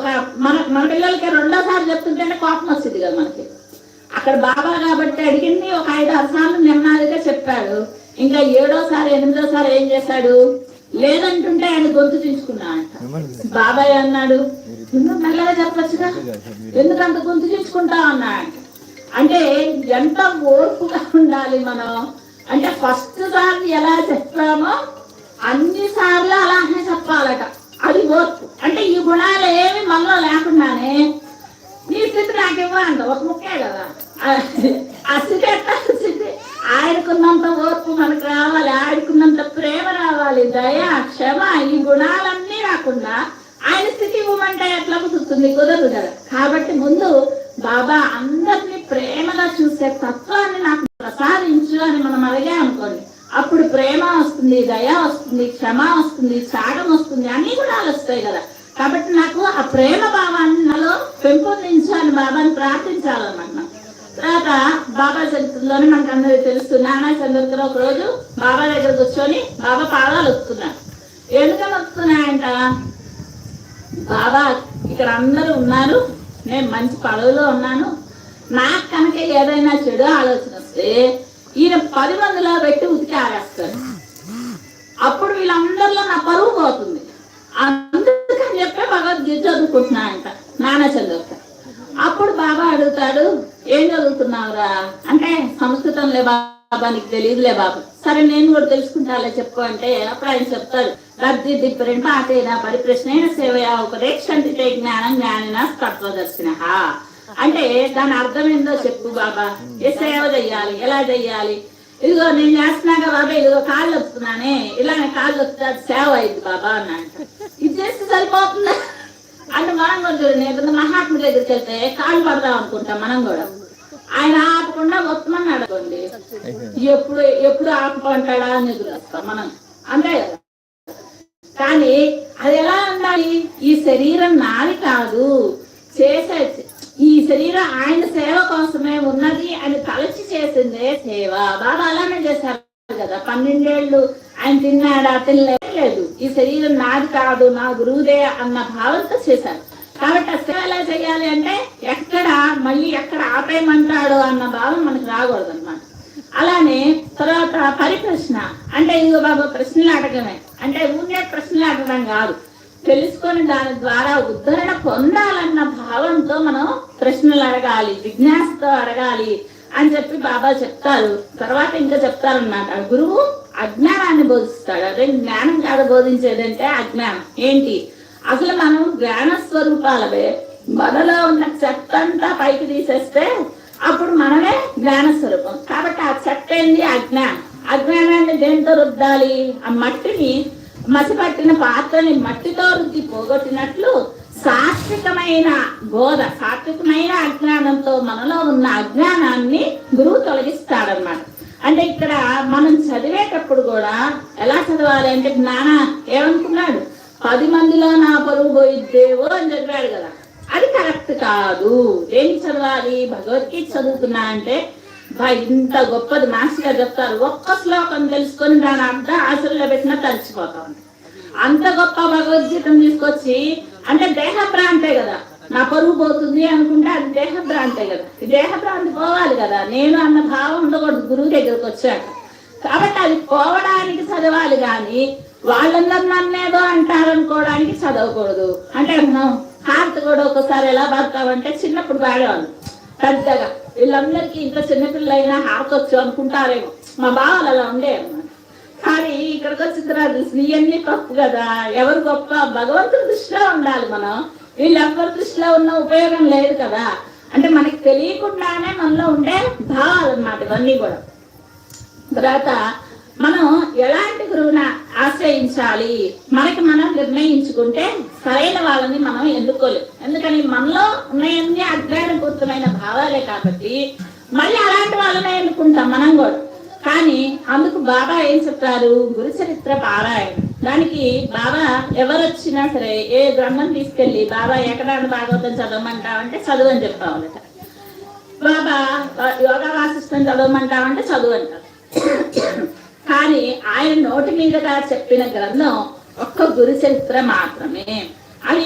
ఒక మన పిల్లలకి రెండోసారి చెప్తుంటే కోపం వస్తుంది కదా మనకి. అక్కడ బాబా కాబట్టి అడిగింది ఒక 5-6 సార్లు నెమ్మదిగా చెప్పాడు. ఇంకా 7వ సారి 8వ సారి ఏం చేశాడు, లేదంటుంటే ఆయన గొంతు చించుకున్నా అంట. బాబాయ్ అన్నాడు, మెల్లగా చెప్పచ్చుగా, ఎందుకంత గొంతు చించుకుంటావు అన్నా అంట. అంటే ఎంత ఓర్పుగా ఉండాలి మనం. అంటే ఫస్ట్ సారి ఎలా చెప్పామో అన్ని సార్లు అలానే చెప్పాలట. అది ఓర్పు. అంటే ఈ గుణాలు ఏమి మనలో లేకుండానే నీ స్థితి నాకు ఇవ్వంట, ఒక ముక్కే కదా ఆ స్థితి. ఎట్లా స్థితి ఆయనకున్నంత ఓర్పు మనకు రావాలి, ఆయనకున్నంత ప్రేమ రావాలి, దయ, క్షమ, ఈ గుణాలన్నీ రాకుండా ఆయన స్థితి ఇవ్వమంటే ఎట్లా కుదురుతుంది? కుదరదు కదా. కాబట్టి ముందు బాబా అందరినీ ప్రేమగా చూసే తత్వాన్ని నాకు ప్రసాదించు అని మనం అడిగా అనుకోండి, అప్పుడు ప్రేమ వస్తుంది, దయ వస్తుంది, క్షమ వస్తుంది, త్యాగం వస్తుంది, అన్ని గుణాలు వస్తాయి కదా. కాబట్టి నాకు ఆ ప్రేమ భావాన్ని నాలో పెంపొందించు అని బాబాని ప్రార్థించాలన్నమాట. తర్వాత బాబా చరిత్రలోనే మనకు అందరికి తెలుసు, నానా చంద్రకర్ ఒక రోజు బాబా దగ్గర కూర్చొని బాబా పాదాలు వస్తున్నాడు. ఎందుకని వస్తున్నాయంట, బాబా ఇక్కడ అందరూ ఉన్నారు, నేను మంచి పదవిలో ఉన్నాను, నాకు కనుక ఏదైనా చెడు ఆలోచన వస్తే ఈయన 10 మందిలో పెట్టి ఉతికి ఆరేస్తాడు. అప్పుడు వీళ్ళందరిలో నా పరువు పోతుంది. అందుకని చెప్పే భగవద్గీత చదువుకుంటున్నాయంట నానా చంద్రకర్. అప్పుడు బాబా అడుగుతాడు, ఏం చదువుతున్నావురా అంటే, సంస్కృతంలే బాబా, నీకు తెలియదులే బాబా. సరే నేను కూడా తెలుసుకుంటాలే చెప్పు అంటే, అప్పుడు ఆయన చెప్తాడు, డిఫరెంట్ పాతైన పరిప్రశ్న సేవయా ఉపదేశంతి జ్ఞానం జ్ఞానిన తత్వదర్శిన. అంటే దాని అర్థం ఏందో చెప్పు బాబా, ఏ సేవ చెయ్యాలి, ఎలా చెయ్యాలి, ఇదిగో నేను చేస్తున్నాగా బాబా, ఇదిగో కాళ్ళు వస్తున్నానే, ఇలానే కాళ్ళు వస్తే అది సేవ అయింది బాబా అన్నాడు. ఇది చేస్తే సరిపోతుందా అంటే మనం కూడా చూడండి, ఏదైనా మహాత్ముడి దగ్గరికి వెళ్తే కాళ్ళు పడదాం అనుకుంటాం మనం కూడా. ఆయన ఆపకుండా వస్తామని అడగండి, ఎప్పుడు ఆపమంటాడా అని ఎదురుస్తాం మనం, అంతే కదా. కానీ అది ఎలా ఉండాలి, ఈ శరీరం నాది కాదు, చేసే ఈ శరీరం ఆయన సేవ కోసమే ఉన్నది అని తలచి చేసిందే సేవ. బాబా అలానే చేశారు కదా. 12 ఏళ్ళు ఆయన తిన్నాడా, తినలేదు. ఈ శరీరం నాది కాదు, నా గురువుదే అన్న భావంతో చేశారు. కాబట్టి ఆ సేవ ఎలా చేయాలి అంటే, ఎక్కడ మళ్ళీ ఎక్కడ ఆపేయమంటాడు అన్న భావం మనకు రాకూడదు అనమాట. అలానే తర్వాత పరిప్రశ్న అంటే, ఇదిగో బాబా ప్రశ్నలు అడగమే అంటే ఊనే ప్రశ్నలు అడగడం కాదు, తెలుసుకొని దాని ద్వారా ఉద్ధరణ పొందాలన్న భావంతో మనం ప్రశ్నలు అడగాలి, జిజ్ఞాసతో అడగాలి అని చెప్పి బాబా చెప్తారు. తర్వాత ఇంకా చెప్తారన్నమాట, గురువు అజ్ఞానాన్ని బోధిస్తాడు. అదే జ్ఞానం కాదు బోధించేదంటే అజ్ఞానం ఏంటి, అసలు మనం జ్ఞాన స్వరూపాలవే. మనలో ఉన్న చెత్త అంతా పైకి తీసేస్తే అప్పుడు మనమే జ్ఞాన స్వరూపం. కాబట్టి ఆ చెత్త ఏంది, అజ్ఞానం. అజ్ఞానాన్ని దేంతో రుద్దాలి, ఆ మట్టిని, మసిపట్టిన పాత్రని మట్టితో రుద్ది పోగొట్టినట్లు సాత్వికమైన బోధ, సాత్వికమైన అజ్ఞానంతో మనలో ఉన్న అజ్ఞానాన్ని గురువు తొలగిస్తాడనమాట. అంటే ఇక్కడ మనం చదివేటప్పుడు కూడా ఎలా చదవాలి అంటే, జ్ఞాన ఏమనుకున్నాడు, 10 మందిలో నా పరువు పోయిద్దేవో అని చదివాడు కదా. అది కరెక్ట్ కాదు. దేనికి చదవాలి, భగవద్గీత చదువుతున్నా అంటే ఇంత గొప్పది మాస్టర్ గారు చెప్తారు, ఒక్క శ్లోకం తెలుసుకొని దాని అర్థం ఆశల్లో పెట్టినా తలిచిపోతాం. అంత గొప్ప భగవద్గీతను తీసుకొచ్చి, అంటే దేహభ్రాంతే కదా, నా పరువు పోతుంది అనుకుంటే అది దేహభ్రాంతే కదా. ఈ దేహభ్రాంతి పోవాలి కదా, నేను అన్న భావం ఉండకూడదు గురువు దగ్గరకు వచ్చాక. కాబట్టి అది పోవడానికి చదవాలి కానీ వాళ్ళందరూ నన్నేదో అంటారనుకోవడానికి చదవకూడదు. అంటే మనం హార్ట్ కూడా ఒకసారి ఎలా పడతామంటే, చిన్నప్పుడు పాడేవాళ్ళు పెద్దగా, వీళ్ళందరికీ ఇంత చిన్నపిల్లలైనా హార్ట్ వచ్చు అనుకుంటారేమో, మా బావలు అలా ఉండే అన్నమాట. కానీ ఇక్కడికి వచ్చిన తర్వాత ఇవన్నీ తప్పు కదా. ఎవరు గొప్ప, భగవంతుడి దృష్టిలో ఉండాలి మనం. వీళ్ళు ఎవరి దృష్టిలో ఉన్న ఉపయోగం లేదు కదా. అంటే మనకి తెలియకుండానే మనలో ఉండే భావాలు అన్నమాట ఇవన్నీ కూడా. తర్వాత మనం ఎలాంటి గురువుని ఆశ్రయించాలి, మనకి మనం నిర్ణయించుకుంటే సరైన వాళ్ళని మనం ఎన్నుకోలేము. ఎందుకని మనలో ఉన్నాయన్నీ అజ్ఞానపూర్తమైన భావాలే కాబట్టి మళ్ళీ అలాంటి వాళ్ళనే ఎన్నుకుంటాం మనం కూడా. కానీ అందుకు బాబా ఏం చెప్తారు, గురు చరిత్ర పారాయణ. దానికి బాబా ఎవరు వచ్చినా సరే ఏ గ్రంథం తీసుకెళ్ళి బాబా ఎకరాన్ని భాగవతం చదవమంటావంటే చదువు అని చెప్తామన్నట. బాబా యోగా వాసిష్టం చదవమంటావంటే చదువు అంటారు. కానీ ఆయన నోటి మీదుగా చెప్పిన గ్రంథం ఒక్క గురు చరిత్ర మాత్రమే. అది